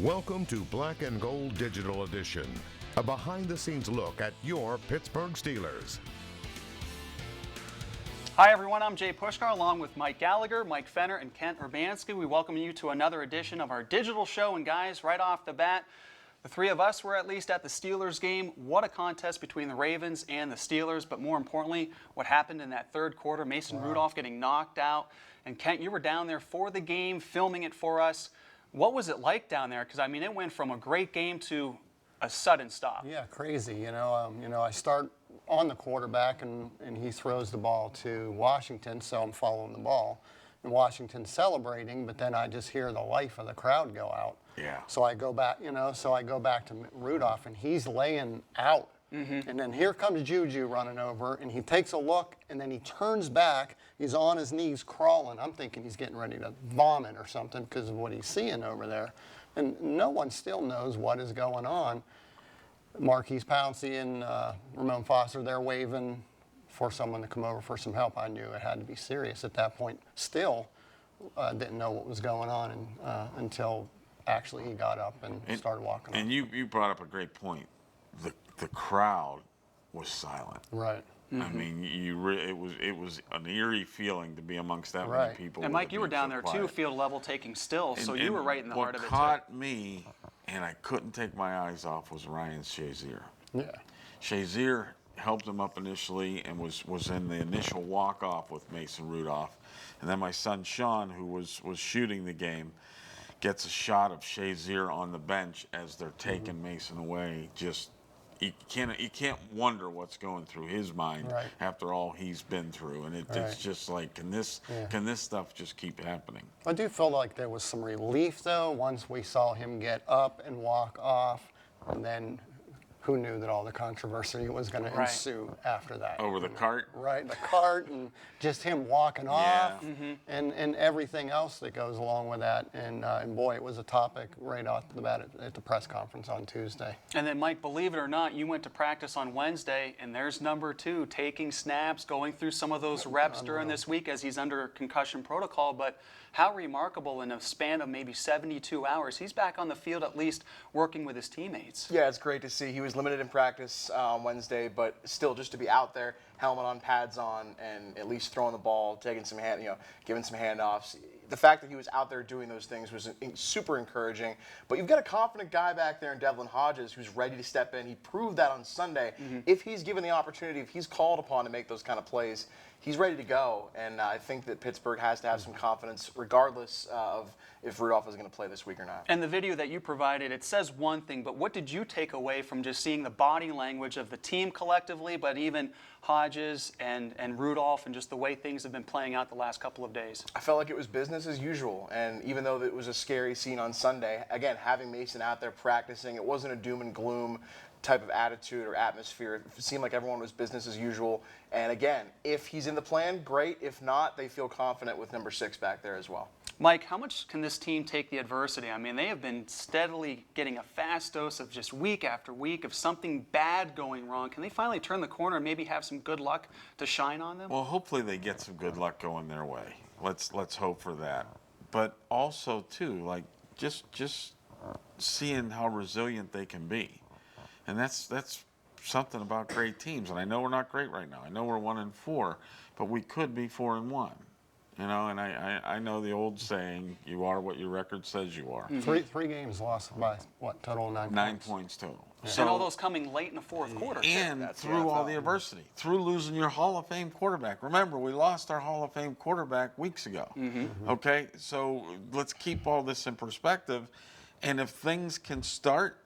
Welcome to Black and Gold Digital Edition, a behind-the-scenes look at your Pittsburgh Steelers. Hi everyone, I'm Jay Puskar along with Mike Gallagher, Mike Fenner, and Kent Urbanski. We welcome you to another edition of our digital show. And guys, right off the bat, the three of us were at least at the Steelers game. What a contest between the Ravens and the Steelers, but more importantly, what happened in that third quarter, Mason Rudolph getting knocked out. And Kent, you were down there for the game, filming it for us. What was it like down there? Because, I mean, it went from a great game to a sudden stop. Yeah, crazy. I start on the quarterback, and he throws the ball to Washington, so I'm following the ball. And Washington's celebrating, but then I just hear the life of the crowd go out. Yeah. So I go back, to Rudolph, and he's laying out. Mm-hmm. And then here comes Juju running over, and he takes a look, and then he turns back. He's on his knees crawling. I'm thinking he's getting ready to vomit or something because of what he's seeing over there. And no one still knows what is going on. Marquise Pouncey and Ramon Foster, they're waving for someone to come over for some help. I knew it had to be serious at that point. Still didn't know what was going on until actually he got up and started walking. And you brought up a great point. The crowd was silent. Right. Mm-hmm. I mean, it was an eerie feeling to be amongst that many people. And Mike, you were down there too, field level, taking still, so you were right in the heart of it. What caught me, and I couldn't take my eyes off, was Ryan Shazier. Yeah. Shazier helped him up initially and was in the initial walk-off with Mason Rudolph. And then my son Sean, who was shooting the game, gets a shot of Shazier on the bench as they're taking Mason away. Just you can't wonder what's going through his mind after all he's been through, and it's just like, can this stuff just keep happening? I do feel like there was some relief though once we saw him get up and walk off, and then who knew that all the controversy was going to ensue after that? Over the cart? Right, the cart, and just him walking off, and everything else that goes along with that. And boy, it was a topic right off the bat at the press conference on Tuesday. And then, Mike, believe it or not, you went to practice on Wednesday, and there's number 2, taking snaps, going through some of those reps during this week as he's under concussion protocol. But how remarkable, in a span of maybe 72 hours, he's back on the field at least working with his teammates. Yeah, it's great to see. He was limited in practice on Wednesday, but still just to be out there, helmet on, pads on, and at least throwing the ball, taking some giving some handoffs. The fact that he was out there doing those things was super encouraging. But you've got a confident guy back there in Devlin Hodges who's ready to step in. He proved that on Sunday. If he's given the opportunity, if he's called upon to make those kind of plays, he's ready to go. And I think that Pittsburgh has to have some confidence regardless of if Rudolph is going to play this week or not. And the video that you provided, it says one thing, but what did you take away from just seeing the body language of the team collectively, but even Hodges and Rudolph, and just the way things have been playing out the last couple of days? I felt like it was business as usual. And even though it was a scary scene on Sunday, again, having Mason out there practicing, it wasn't a doom and gloom type of attitude or atmosphere. It seemed like everyone was business as usual. And again, if he's in the plan, great. If not, they feel confident with number 6 back there as well. Mike, how much can this team take the adversity? I mean, they have been steadily getting a fast dose of just week after week of something bad going wrong. Can they finally turn the corner and maybe have some good luck to shine on them? Well, hopefully they get some good luck going their way. Let's hope for that. But also, too, like just seeing how resilient they can be. And that's something about great teams. And I know we're not great right now. I know we're 1-4, but we could be 4-1. And I know the old saying, you are what your record says you are. Three games lost by, what, total 9 points? 9 points total. Yeah. So, and all those coming late in the fourth quarter. And through all the adversity, through losing your Hall of Fame quarterback. Remember, we lost our Hall of Fame quarterback weeks ago. Okay, so let's keep all this in perspective. And if things can start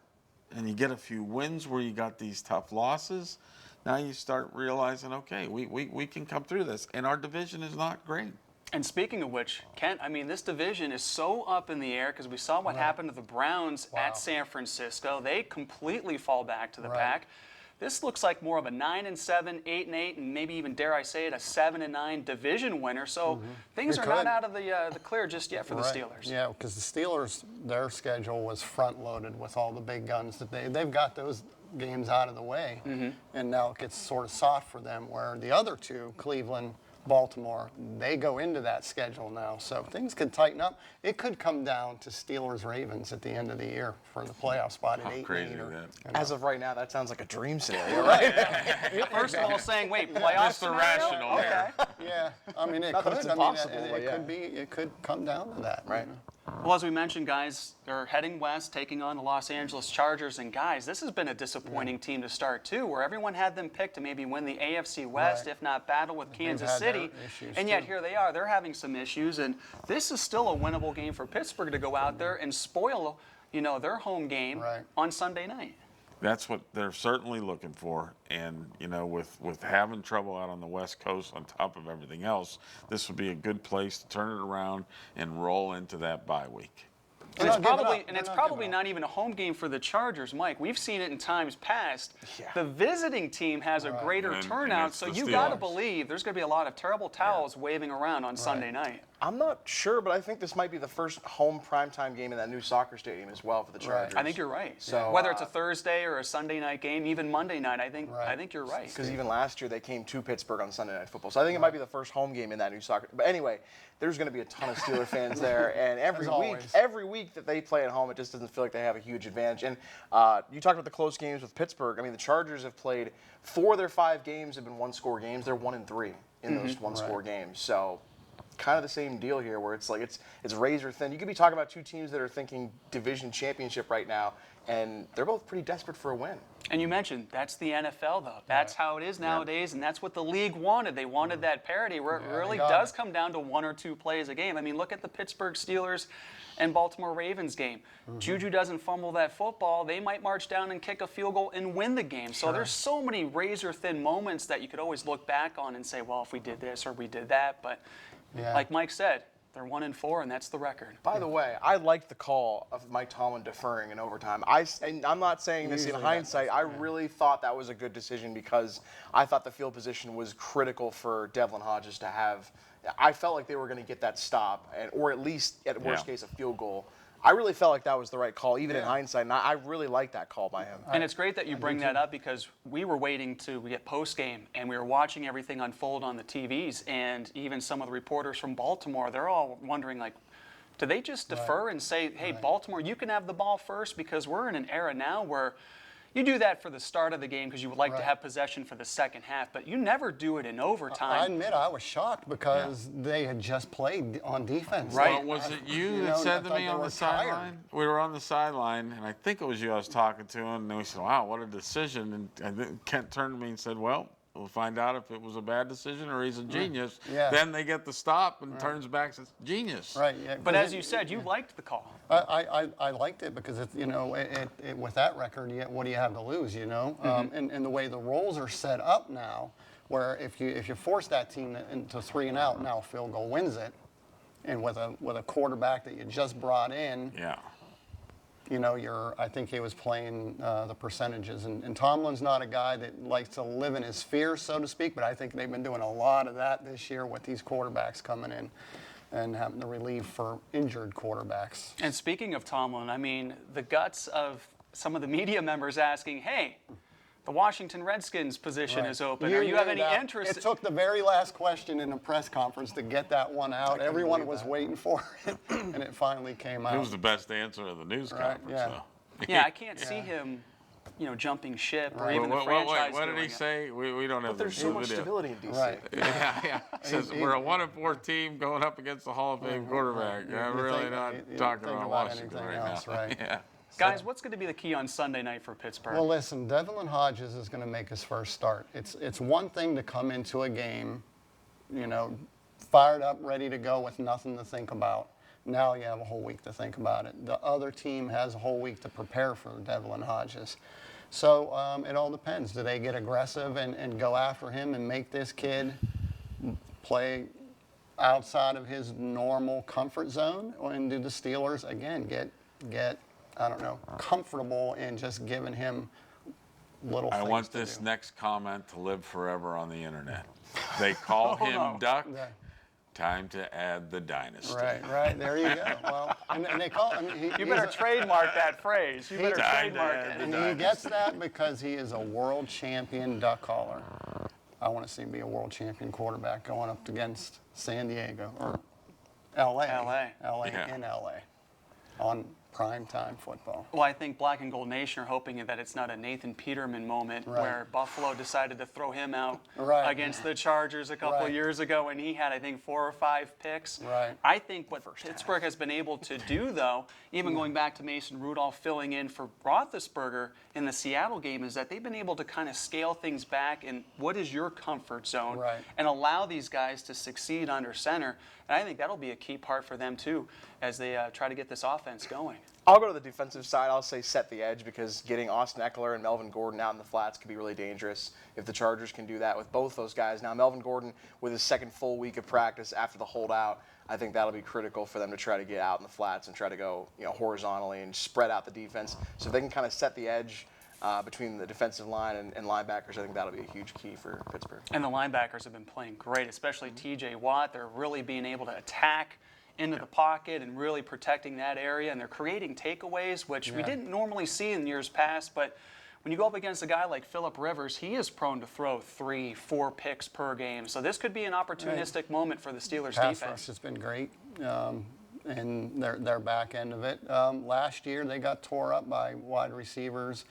and you get a few wins where you got these tough losses, now you start realizing, okay, we can come through this. And our division is not great. And speaking of which, Kent, I mean, this division is so up in the air because we saw what happened to the Browns at San Francisco. They completely fall back to the pack. This looks like more of a 9-7, 8-8, and maybe even, dare I say it, a 7-9 division winner. So things are not out of the clear just yet for the Steelers. Yeah, because the Steelers, their schedule was front-loaded with all the big guns that they've got those games out of the way, and now it gets sort of soft for them. Where the other two, Cleveland Baltimore. They go into that schedule now, so things could tighten up. It could come down to Steelers-Ravens at the end of the year for the playoff spot at 8-8. crazy is that? As of right now, that sounds like a dream scenario, right? First of all, saying, wait, playoff Just scenario? irrational Okay. here. Yeah, I mean, it Not that could. it's I mean, impossible, it but yeah. could be. It could come down to that. Right. Well, as we mentioned, guys, they're heading west, taking on the Los Angeles Chargers. And, guys, this has been a disappointing team to start, too, where everyone had them picked to maybe win the AFC West, Right. if not battle with Kansas had their City. issues, And yet too. here they are. They're having some issues. And this is still a winnable game for Pittsburgh to go out there and spoil, their home game Right. on Sunday night. That's what they're certainly looking for. And, with having trouble out on the West Coast on top of everything else, this would be a good place to turn it around and roll into that bye week. And They're it's not giving probably up. and They're it's not probably giving not even a home game for the Chargers, Mike. We've seen it in times past. Yeah. The visiting team has a greater And turnout, it's so the you got to Steelers. believe there's going to be a lot of terrible towels waving around on Sunday night. I'm not sure, but I think this might be the first home primetime game in that new soccer stadium as well for the Chargers. I think you're right. So, Whether it's a Thursday or a Sunday night game, even Monday night, I think you're right. Because even last year they came to Pittsburgh on Sunday Night Football, so I think it might be the first home game in that new soccer. But anyway, there's going to be a ton of Steeler fans there, and every week that they play at home, it just doesn't feel like they have a huge advantage. And you talked about the close games with Pittsburgh. I mean, the Chargers have played 4 of their 5 games have been one-score games. They're 1-3 in those one-score games. So kind of the same deal here, where it's like it's razor thin. You could be talking about 2 teams that are thinking division championship right now, and they're both pretty desperate for a win. And you mentioned that's the NFL, though. That's how it is nowadays, and that's what the league wanted. They wanted that parity where it really does come down to 1 or 2 plays a game. I mean, look at the Pittsburgh Steelers and Baltimore Ravens game. Juju doesn't fumble that football, they might march down and kick a field goal and win the game. So there's so many razor-thin moments that you could always look back on and say, well, if we did this or we did that. But like Mike said, they're 1-4, and that's the record. By the way, I liked the call of Mike Tomlin deferring in overtime. And I'm not saying this in hindsight. I really thought that was a good decision because I thought the field position was critical for Devlin Hodges to have. I felt like they were going to get that stop, or at least, at worst case, a field goal. I really felt like that was the right call, even in hindsight, and I really liked that call by him. And it's great that you bring that up because we were waiting to get post-game, and we were watching everything unfold on the TVs, and even some of the reporters from Baltimore, they're all wondering, like, do they just defer and say, hey, Baltimore, you can have the ball first? Because we're in an era now where you do that for the start of the game because you would like to have possession for the second half, but you never do it in overtime. I admit I was shocked because they had just played on defense. Right. Well, was it you that said to me on the sideline? We were on the sideline, and I think it was you I was talking to, and we said, wow, what a decision. And then Kent turned to me and said, well, we'll find out if it was a bad decision or he's a genius. Yeah. Then they get the stop and turns back and says, genius. Right. Yeah, But as you said, you liked the call. I liked it because it's, with that record, what do you have to lose? And the way the roles are set up now, where if you force that team into 3 and out, now a field goal wins it, and with a quarterback that you just brought in, I think he was playing the percentages, and Tomlin's not a guy that likes to live in his fears, so to speak, but I think they've been doing a lot of that this year with these quarterbacks coming in and having to relieve for injured quarterbacks. And speaking of Tomlin, I mean, the guts of some of the media members asking, hey, the Washington Redskins position is open. Do you have any interest? It took the very last question in the press conference to get that one out. Everyone was waiting for it, and it finally came out. It was the best answer of the news conference. yeah. So. Yeah, I can't see him, jumping ship or even the Wait, franchise what did doing he it. say? We don't have There's the so much video. stability in DC. Right. Yeah. He says we're a 1-4 team going up against the Hall of Fame quarterback. I'm really not talking about Washington anything right else, now. right? Yeah. Guys, what's going to be the key on Sunday night for Pittsburgh? Well, listen, Devlin Hodges is going to make his first start. It's one thing to come into a game, fired up, ready to go with nothing to think about. Now you have a whole week to think about it. The other team has a whole week to prepare for Devlin Hodges. So it all depends. Do they get aggressive and go after him and make this kid play outside of his normal comfort zone? And do the Steelers, again, get I don't know, comfortable in just giving him little things I want to this do. next comment to live forever on the internet. They call him Duck. Yeah. Time to add the dynasty. Right. There you go. Well, and they call him. You better trademark that phrase. You better trademark it. And he gets that because he is a world champion duck caller. I want to see him be a world champion quarterback going up against San Diego or LA. Yeah. In LA on primetime football. Well, I think Black and Gold Nation are hoping that it's not a Nathan Peterman moment Right. where Buffalo decided to throw him out Right. against the Chargers a couple Right. years ago, and he had, I think, 4 or 5 picks. Right. I think what Pittsburgh has been able to do, though, even going back to Mason Rudolph filling in for Roethlisberger in the Seattle game, is that they've been able to kind of scale things back and what is your comfort zone Right. and allow these guys to succeed under center. And I think that'll be a key part for them, too, as they try to get this offense going. I'll go to the defensive side. I'll say set the edge, because getting Austin Eckler and Melvin Gordon out in the flats could be really dangerous if the Chargers can do that with both those guys. Now, Melvin Gordon, with his second full week of practice after the holdout, I think that'll be critical for them to try to get out in the flats and try to go, horizontally and spread out the defense. So if they can kind of set the edge between the defensive line and linebackers, I think that'll be a huge key for Pittsburgh. And the linebackers have been playing great, especially T.J. Watt. They're really being able to attack into the pocket and really protecting that area, and they're creating takeaways, which we didn't normally see in years past. But when you go up against a guy like Phillip Rivers, he is prone to throw 3, 4 picks per game. So this could be an opportunistic moment for the Steelers Pass defense. rush has been great, and their back end of it. Last year they got tore up by wide receivers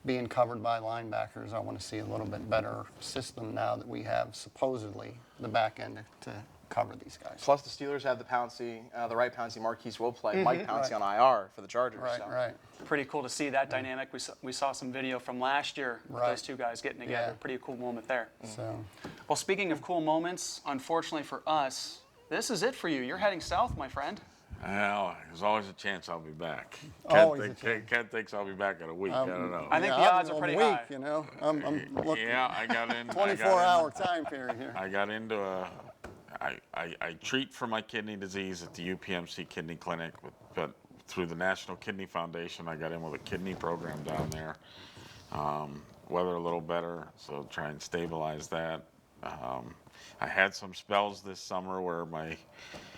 being covered by linebackers. I want to see a little bit better system now that we have supposedly the back end to cover these guys. Plus, the Steelers have the right Pouncey Marquise will play. Mike Pouncey on IR for the Chargers. Right, so. right. Pretty cool to see that dynamic. We saw some video from last year with Right. those two guys getting together. Yeah. Pretty cool moment there. So, Well, speaking of cool moments, unfortunately for us, this is it for you. You're heading south, my friend. Well, there's always a chance I'll be back. Always a chance. Ken thinks I'll be back in a week. I don't know. I think yeah, the I'm odds are a pretty week, high. you know. I'm looking Yeah, I got in. 24-hour time period here. I got into I treat for my kidney disease at the UPMC Kidney Clinic, but through the National Kidney Foundation, I got in with a kidney program down there. Weather a little better, so try and stabilize that. I had some spells this summer where my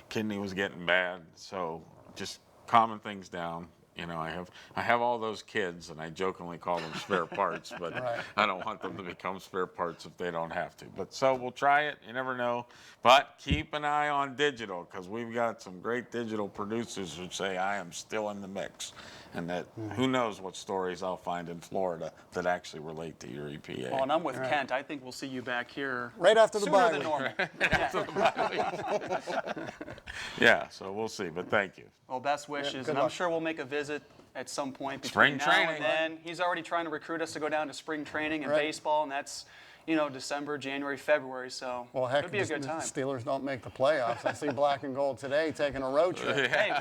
kidney was getting bad, so just calming things down. I have all those kids, and I jokingly call them spare parts, but Right. I don't want them to become spare parts if they don't have to. But so we'll try it. You never know. But keep an eye on digital, because we've got some great digital producers who say I am still in the mix, and that who knows what stories I'll find in Florida that actually relate to your EPA. Well, and I'm with Kent. I think we'll see you back here Right after the sooner bye than week. normal. Yeah, so we'll see. But thank you. Well, best wishes, good and I'm luck. sure we'll make a visit at some point Spring between now training. and then. He's already trying to recruit us to go down to spring training and Right. baseball, and that's December, January, February. So Well, heck, it'll be a good the time. Steelers don't make the playoffs. I see Black and Gold today taking a road trip. Hey,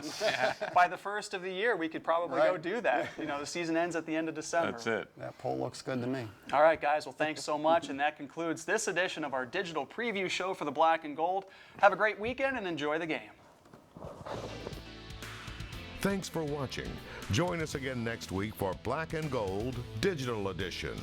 by the first of the year, we could probably go Right. do that. The season ends at the end of December. That's it. That poll looks good to me. All right, guys. Well, thanks so much, and that concludes this edition of our digital preview show for the Black and Gold. Have a great weekend and enjoy the game. Thanks for watching. Join us again next week for Black and Gold Digital Edition.